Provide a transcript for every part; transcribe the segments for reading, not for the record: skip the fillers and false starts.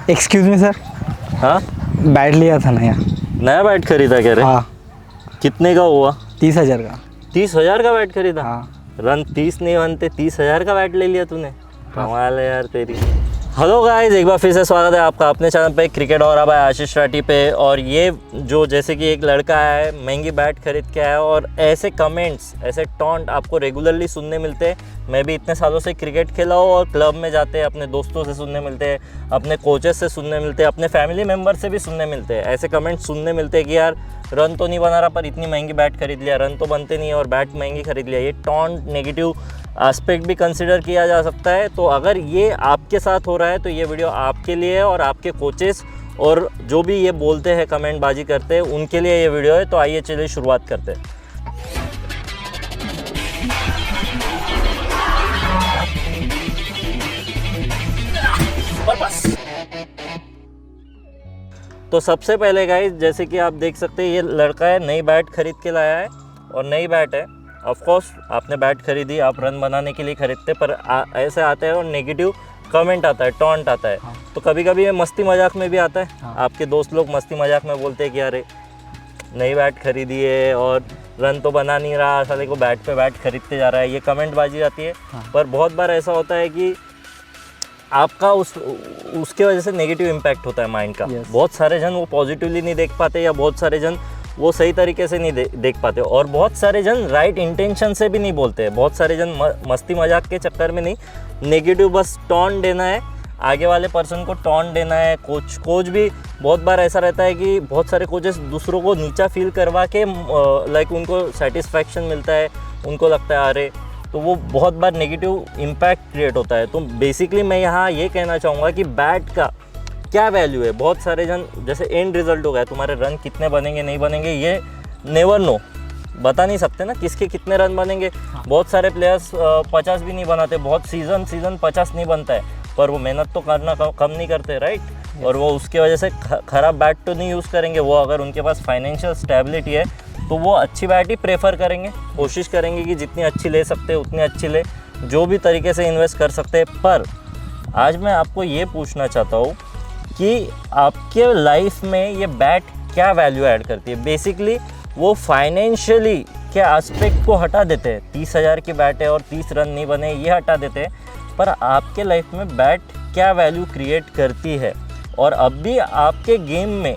Excuse me sir, हाँ, bat लिया था नया। नया बैट खरीदा कह रहे? हाँ, कितने का हुआ? 30,000 का। 30,000 का बैट खरीदा? हाँ। रन 30 नहीं बनते, 30,000 का बैट ले लिया तूने। कमाल है यार तेरी। हेलो गाइस, एक बार फिर से स्वागत है आपका अपने चैनल पे क्रिकेट और अब आशीष राठी पे। और ये जो जैसे कि एक लड़का है, महंगी बैट खरीद के आया और ऐसे कमेंट्स, ऐसे टॉन्ट आपको रेगुलरली सुनने मिलते हैं। मैं भी इतने सालों से क्रिकेट खेला हूँ और क्लब में जाते हैं, अपने दोस्तों से सुनने मिलते हैं, अपने कोचेस से सुनने मिलते हैं, अपने फैमिली मेम्बर से भी सुनने मिलते हैं। ऐसे कमेंट्स सुनने मिलते हैं कि यार रन तो नहीं बना रहा पर इतनी महंगी बैट खरीद लिया, रन तो बनते नहीं है और बैट महंगी खरीद लिया। ये टॉन्ट नेगेटिव एस्पेक्ट भी कंसिडर किया जा सकता है। तो अगर ये आपके साथ हो रहा है तो ये वीडियो आपके लिए है और आपके कोचेस और जो भी ये बोलते हैं, कमेंट बाजी करते हैं, उनके लिए ये वीडियो है। तो आइए चलिए शुरुआत करते हैं। तो सबसे पहले गाइस, जैसे कि आप देख सकते हैं, ये लड़का है नई बैट खरीद के लाया है और नई बैट है। ऑफ कोर्स आपने बैट खरीदी, आप रन बनाने के लिए खरीदते, पर ऐसे आता है और नेगेटिव कमेंट आता है, टॉन्ट आता है। तो कभी कभी ये मस्ती मजाक में भी आता है। आपके दोस्त लोग मस्ती मजाक में बोलते हैं कि अरे नई बैट खरीदी है और रन तो बना नहीं रहा, साले को बैट पे बैट खरीदते जा रहा है, ये कमेंट बाजी आती है। पर बहुत बार ऐसा होता है कि आपका उसके वजह से नेगेटिव इम्पैक्ट होता है माइंड का। बहुत सारे जन वो पॉजिटिवली नहीं देख पाते या बहुत सारे जन वो सही तरीके से नहीं देख पाते और बहुत सारे जन राइट इंटेंशन से भी नहीं बोलते। बहुत सारे जन मस्ती मजाक के चक्कर में नहीं, नेगेटिव बस टॉन्ट देना है, आगे वाले पर्सन को टॉन्ट देना है। कोच भी बहुत बार ऐसा रहता है कि बहुत सारे कोचेस दूसरों को नीचा फील करवा के लाइक उनको सेटिस्फैक्शन मिलता है, उनको लगता है अरे, तो वो बहुत बार नेगेटिव इम्पैक्ट क्रिएट होता है। तो बेसिकली मैं यहाँ ये कहना चाहूँगा कि बैट का क्या वैल्यू है। बहुत सारे जन जैसे एंड रिजल्ट हो गया, तुम्हारे रन कितने बनेंगे नहीं बनेंगे ये नेवर नो, बता नहीं सकते ना किसके कितने रन बनेंगे। बहुत सारे प्लेयर्स 50 भी नहीं बनाते, बहुत सीज़न 50 नहीं बनता है, पर वो मेहनत तो करना कम नहीं करते, राइट। और वो उसके वजह से ख़राब बैट तो नहीं यूज़ करेंगे। वो अगर उनके पास फाइनेंशियल स्टेबिलिटी है तो वो अच्छी बैट ही प्रेफर करेंगे, कोशिश करेंगे कि जितनी अच्छी ले सकते हैं उतनी अच्छी ले, जो भी तरीके से इन्वेस्ट कर सकते हैं। पर आज मैं आपको ये पूछना चाहता हूँ कि आपके लाइफ में ये बैट क्या वैल्यू ऐड करती है। बेसिकली वो फाइनेंशियली के एस्पेक्ट को हटा देते हैं। 30,000 की बैट है और 30 रन नहीं बने, ये हटा देते हैं, पर आपके लाइफ में बैट क्या वैल्यू क्रिएट करती है और अब भी आपके गेम में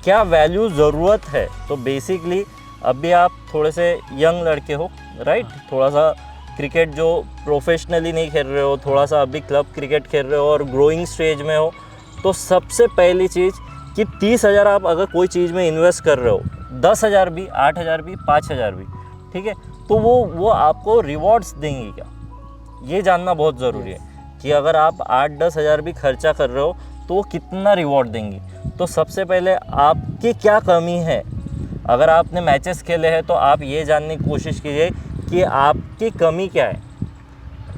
क्या वैल्यू ज़रूरत है। तो बेसिकली अभी आप थोड़े से यंग लड़के हो, राइट, थोड़ा सा क्रिकेट जो प्रोफेशनली नहीं खेल रहे हो, थोड़ा सा अभी क्लब क्रिकेट खेल रहे हो और ग्रोइंग स्टेज में हो, तो सबसे पहली चीज़ कि 30,000 आप अगर कोई चीज़ में इन्वेस्ट कर रहे हो, 10,000 भी, 8,000 भी, 5,000 भी, ठीक है, तो वो आपको रिवॉर्ड्स देंगी क्या, ये जानना बहुत ज़रूरी है कि अगर आप 8-10 हज़ार भी खर्चा कर रहे हो तो वो कितना रिवॉर्ड देंगी। तो सबसे पहले आपकी क्या कमी है। अगर आपने मैचेस खेले हैं तो आप ये जानने की कोशिश कीजिए कि आपकी कमी क्या है।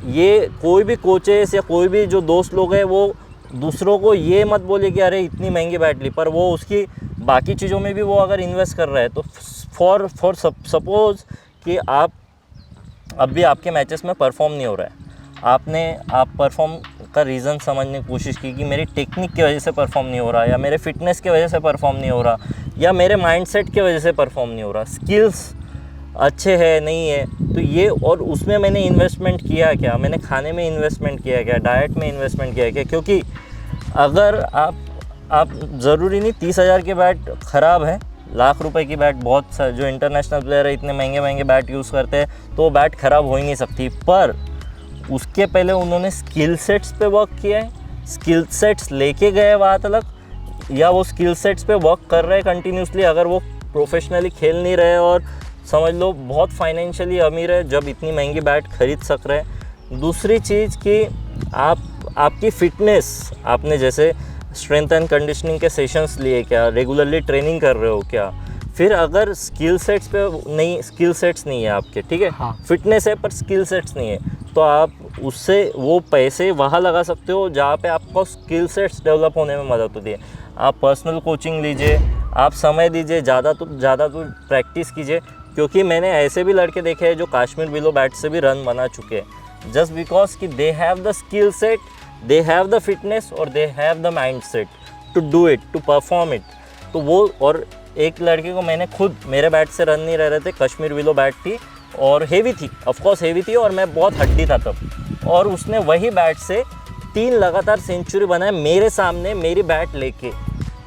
ये कोई भी कोचेस या कोई भी जो दोस्त लोग हैं वो दूसरों को ये मत बोले कि अरे इतनी महंगी बैट ली, पर वो उसकी बाकी चीज़ों में भी वो अगर इन्वेस्ट कर रहा है तो फॉर सपोज़ कि आप अभी आपके मैचेस में परफॉर्म नहीं हो रहा है, आप परफॉर्म का रीज़न समझने की कोशिश की कि मेरी टेक्निक की वजह से परफॉर्म नहीं हो रहा, या मेरे फिटनेस की वजह से परफॉर्म नहीं हो रहा, या मेरे माइंडसेट की वजह से परफॉर्म नहीं हो रहा, स्किल्स अच्छे है नहीं है, तो ये और उसमें मैंने इन्वेस्टमेंट किया क्या, मैंने खाने में इन्वेस्टमेंट किया क्या, डाइट में इन्वेस्टमेंट किया क्या। क्योंकि अगर आप ज़रूरी नहीं 30,000 की बैट ख़राब है, लाख रुपए की बैट, बहुत सारे जो इंटरनेशनल प्लेयर है इतने महंगे महंगे बैट यूज़ करते हैं, तो वो बैट ख़राब हो ही नहीं सकती। पर उसके पहले उन्होंने स्किल सेट्स पे वर्क किया है, स्किल सेट्स लेके गए बात अलग, या वो स्किल सेट्स पे वर्क कर रहे हैं कंटिन्यूसली। अगर वो प्रोफेशनली खेल नहीं रहे और समझ लो बहुत फाइनेंशियली अमीर है जब इतनी महंगी बैट खरीद सक रहे हैं। दूसरी चीज़ कि आपकी फ़िटनेस, आपने जैसे स्ट्रेंथ एंड कंडीशनिंग के सेशंस लिए क्या, रेगुलरली ट्रेनिंग कर रहे हो क्या। फिर अगर स्किल सेट्स नहीं है आपके, ठीक है, फिटनेस है पर स्किल सेट्स नहीं है, तो आप उससे वो पैसे वहाँ लगा सकते हो जहाँ पे आपको स्किल सेट्स डेवलप होने में मदद होती है। आप पर्सनल कोचिंग लीजिए, आप समय दीजिए, ज़्यादा तो प्रैक्टिस कीजिए। क्योंकि मैंने ऐसे भी लड़के देखे हैं जो कश्मीर बिलो बैट से भी रन बना चुके हैं, जस्ट बिकॉज कि they have the skill set they have the fitness और they have the mind set to do it, to perform it. तो वो, और एक लड़के को मैंने खुद, मेरे बैट से रन नहीं रह रहे थे, कश्मीर विलो बैट थी और हेवी थी, ऑफकोर्स हेवी थी, और मैं बहुत हड्डी था तब, और उसने वही बैट से 3 लगातार सेंचुरी बनाए मेरे सामने, मेरी बैट लेके।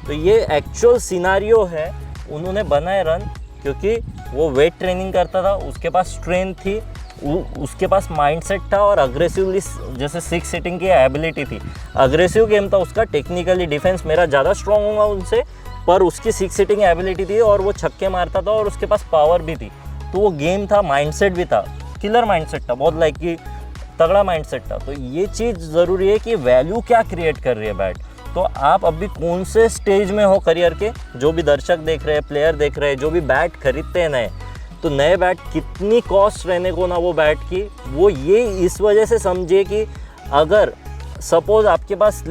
तो ये एक्चुअल सिनारियो है, उन्होंने बनाए रन क्योंकि वो वेट ट्रेनिंग करता था, उसके पास स्ट्रेंथ थी, उसके पास माइंडसेट था, और अग्रेसिवली जैसे 6 हिटिंग की एबिलिटी थी, अग्रेसिव गेम था उसका। टेक्निकली डिफेंस मेरा ज़्यादा स्ट्रॉन्ग होगा उनसे, पर उसकी 6 हिटिंग एबिलिटी थी और वो छक्के मारता था और उसके पास पावर भी थी। तो वो गेम था, माइंडसेट भी था, किलर माइंडसेट था, बहुत लाइक कि तगड़ा माइंडसेट था। तो ये चीज़ ज़रूरी है कि वैल्यू क्या क्रिएट कर रही है बैट। तो आप अभी कौन से स्टेज में हो करियर के, जो भी दर्शक देख रहे हैं, प्लेयर देख रहे हैं, जो भी बैट खरीदते हैं नए, तो नए बैट कितनी कॉस्ट रहने को ना वो बैट की, वो ये इस वजह से समझिए कि अगर सपोज़ आपके पास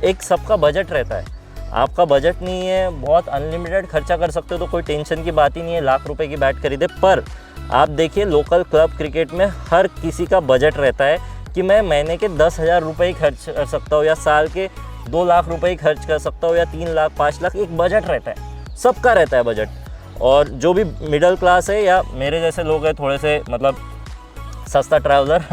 एक सबका बजट रहता है, आपका बजट नहीं है, बहुत अनलिमिटेड खर्चा कर सकते हो, तो कोई टेंशन की बात ही नहीं है, लाख रुपए की बैट खरीदे। पर आप देखिए लोकल क्लब क्रिकेट में हर किसी का बजट रहता है कि मैं महीने के 10,000 रुपये ही खर्च कर सकता हूँ, या साल के 2 लाख रुपए ही खर्च कर सकता हूँ, या 3 लाख 5 लाख, एक बजट रहता है, सबका रहता है बजट। और जो भी मिडिल क्लास है या मेरे जैसे लोग हैं थोड़े से मतलब सस्ता ट्रैवलर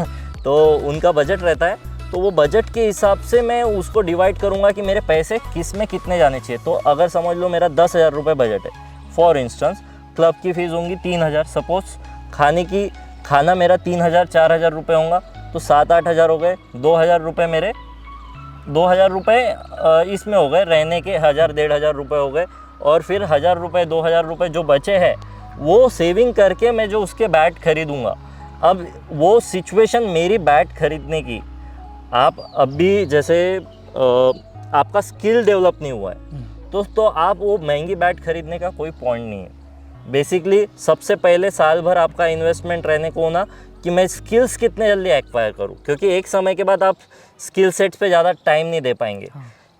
तो उनका बजट रहता है। तो वो बजट के हिसाब से मैं उसको डिवाइड करूँगा कि मेरे पैसे किस में कितने जाने चाहिए। तो अगर समझ लो मेरा 10,000 रुपये बजट है फॉर इंस्टेंस, क्लब की फ़ीस होंगी 3,000, सपोज़ खाना मेरा 3,000 4,000 रुपये होगा, तो 7-8 हज़ार हो गए, 2,000 रुपये मेरे 2,000 रुपये इसमें हो गए, रहने के 1,000-1,500 रुपये हो गए, और फिर 1,000 रुपये 2,000 रुपये जो बचे हैं वो सेविंग करके मैं जो उसके बैट खरीदूँगा। अब वो सिचुएशन मेरी बैट खरीदने की, आप अभी जैसे आपका स्किल डेवलप नहीं हुआ है तो आप वो महंगी बैट खरीदने का कोई पॉइंट नहीं है। बेसिकली सबसे पहले साल भर आपका इन्वेस्टमेंट रहने को ना कि मैं स्किल्स कितने जल्दी एक्वायर करूं, क्योंकि एक समय के बाद आप स्किल सेट्स पे ज़्यादा टाइम नहीं दे पाएंगे।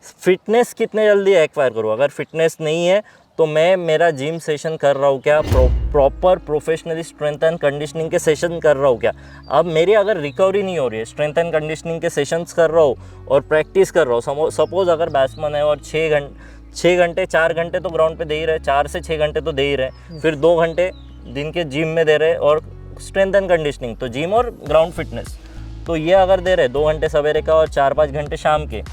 फिटनेस कितने जल्दी एक्वायर करूं, अगर फिटनेस नहीं है तो मैं मेरा जिम सेशन कर रहा हूँ क्या, proper professionally strength and conditioning के सेशन कर रहा हूँ क्या। अब मेरी अगर रिकवरी नहीं हो रही है, स्ट्रेंथ एंड कंडीशनिंग के सेशंस कर रहा हूँ और प्रैक्टिस कर रहा हूँ, सपोज़ अगर बैट्समैन है और 6 घंटे 4 घंटे तो ग्राउंड पे दे ही रहे, 4 से 6 घंटे तो दे ही रहे, फिर 2 घंटे दिन के जिम में दे रहे, और स्ट्रेंथ एंड कंडीशनिंग तो जिम और ग्राउंड फिटनेस, तो ये अगर दे रहे 2 घंटे सवेरे का और 4-5 घंटे शाम के,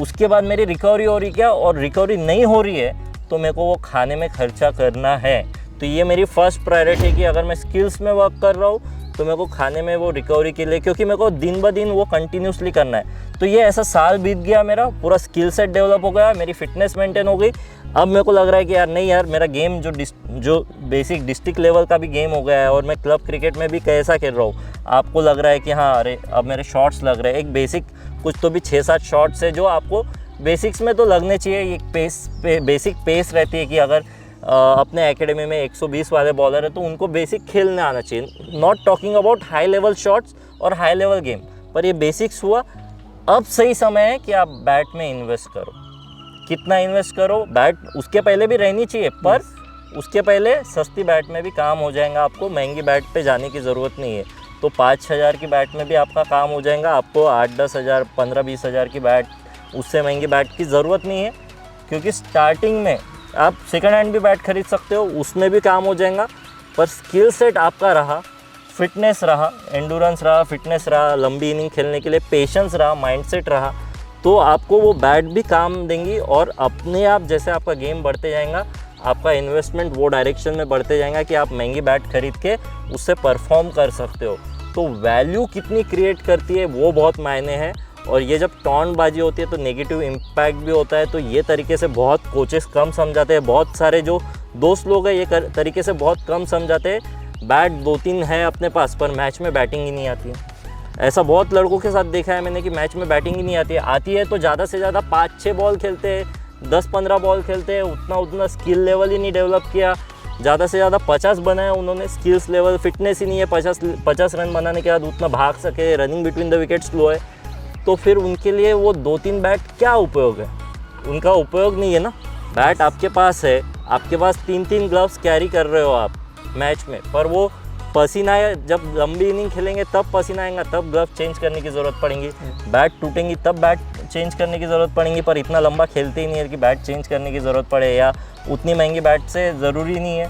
उसके बाद मेरी रिकवरी हो रही क्या, और रिकवरी नहीं हो रही है तो मेरे को वो खाने में खर्चा करना है। तो ये मेरी फर्स्ट प्रायोरिटी है कि अगर मैं स्किल्स में वर्क कर रहा हूँ तो मेरे को खाने में वो रिकवरी के लिए, क्योंकि मेरे को दिन ब दिन वो कंटिन्यूसली करना है। तो ये ऐसा साल बीत गया, मेरा पूरा स्किल सेट डेवलप हो गया, मेरी फिटनेस मेंटेन हो गई। अब मेरे को लग रहा है कि यार नहीं यार, मेरा गेम जो बेसिक डिस्ट्रिक्ट लेवल का भी गेम हो गया है और मैं क्लब क्रिकेट में भी कैसा खेल रहा हूँ, आपको लग रहा है कि हाँ अरे अब मेरे शॉट्स लग रहे हैं, एक बेसिक कुछ तो भी 6-7 शॉट्स है जो आपको बेसिक्स में तो लगने चाहिए। एक बेसिक पेस रहती है कि अगर अपने एकेडमी में 120 वाले बॉलर है तो उनको बेसिक खेलने आना चाहिए। Not talking about high level shots और हाई लेवल गेम, पर ये बेसिक्स हुआ। अब सही समय है कि आप बैट में इन्वेस्ट करो। कितना इन्वेस्ट करो, बैट उसके पहले भी रहनी चाहिए, पर उसके पहले सस्ती बैट में भी काम हो जाएगा, आपको महंगी बैट पे जाने की ज़रूरत नहीं है। तो 5,000 की बैट में भी आपका काम हो जाएगा, आपको 8-10 हज़ार 15-20 हज़ार की बैट, उससे महंगी बैट की ज़रूरत नहीं है। क्योंकि स्टार्टिंग में आप सेकंड हैंड भी बैट खरीद सकते हो, उसमें भी काम हो जाएगा, पर स्किल सेट आपका रहा, फिटनेस रहा, एंडोरेंस रहा, फिटनेस रहा, लंबी इनिंग खेलने के लिए पेशेंस रहा, माइंडसेट रहा, तो आपको वो बैट भी काम देंगी। और अपने आप जैसे आपका गेम बढ़ते जाएगा, आपका इन्वेस्टमेंट वो डायरेक्शन में बढ़ते जाएगा कि आप महंगी बैट खरीद के उससे परफॉर्म कर सकते हो। तो वैल्यू कितनी क्रिएट करती है वो बहुत मायने है। और ये जब टॉन्टबाजी होती है तो नेगेटिव इम्पैक्ट भी होता है। तो ये तरीके से बहुत कोचेस कम समझाते हैं, बहुत सारे जो दोस्त लोग हैं ये तरीके से बहुत कम समझाते हैं। बैट 2-3 है अपने पास, पर मैच में बैटिंग ही नहीं आती है। ऐसा बहुत लड़कों के साथ देखा है मैंने कि मैच में बैटिंग ही नहीं आती है तो ज़्यादा से ज़्यादा 5-6 बॉल खेलते हैं, 10-15 बॉल खेलते हैं, उतना स्किल लेवल ही नहीं डेवलप किया। ज़्यादा से ज़्यादा 50 बनाया उन्होंने, स्किल्स लेवल, फिटनेस ही नहीं है 50 रन बनाने के बाद उतना भाग सके, running between the wicket slow है, तो फिर उनके लिए वो 2-3 बैट क्या उपयोग है, उनका उपयोग नहीं है ना। बैट आपके पास है, आपके पास 3-3 ग्लव्स कैरी कर रहे हो आप मैच में, पर वो पसीना जब लंबी इनिंग खेलेंगे तब पसीना आएगा, तब ग्लव चेंज करने की ज़रूरत पड़ेगी। बैट टूटेंगी तब बैट चेंज करने की ज़रूरत पड़ेगी, पर इतना लंबा खेलते ही नहीं है कि बैट चेंज करने की ज़रूरत पड़े, या उतनी महंगी बैट से ज़रूरी नहीं है।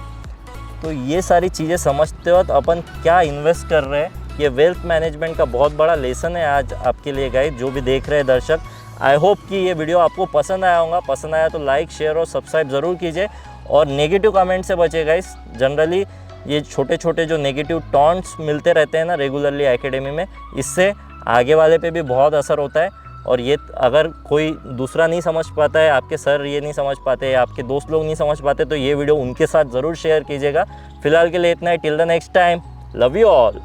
तो ये सारी चीज़ें समझते वक्त अपन क्या इन्वेस्ट कर रहे हैं, ये वेल्थ मैनेजमेंट का बहुत बड़ा लेसन है आज आपके लिए गाइस, जो भी देख रहे हैं दर्शक। आई होप कि ये वीडियो आपको पसंद आया होगा। पसंद आया तो लाइक, शेयर और सब्सक्राइब ज़रूर कीजिए, और नेगेटिव कमेंट से बचिए गाइस। जनरली ये छोटे छोटे जो नेगेटिव टॉन्ट्स मिलते रहते हैं ना रेगुलरली एकेडमी में, इससे आगे वाले पे भी बहुत असर होता है। और ये अगर कोई दूसरा नहीं समझ पाता है, आपके सर ये नहीं समझ पाते, या आपके दोस्त लोग नहीं समझ पाते, तो ये वीडियो उनके साथ ज़रूर शेयर कीजिएगा। फिलहाल के लिए इतना ही। Till the next time, love you all.